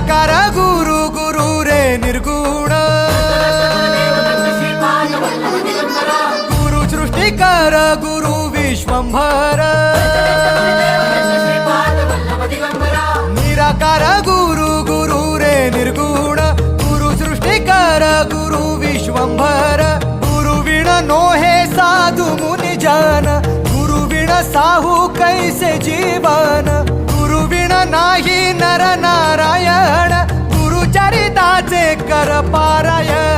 निराकार गुरु गुरु रे निर्गुण गुरु सृष्टिकर गुरु विश्वंभर निराकार गुरु गुरु रे निर्गुण गुरु सृष्टिकर गुरु विश्वंभर गुरु विण नोहे साधु मुनि जन गुरु विण साहू कैसे जीवन गुरु विण नाही नर नारायण गुरु चरिताचे कर पारायण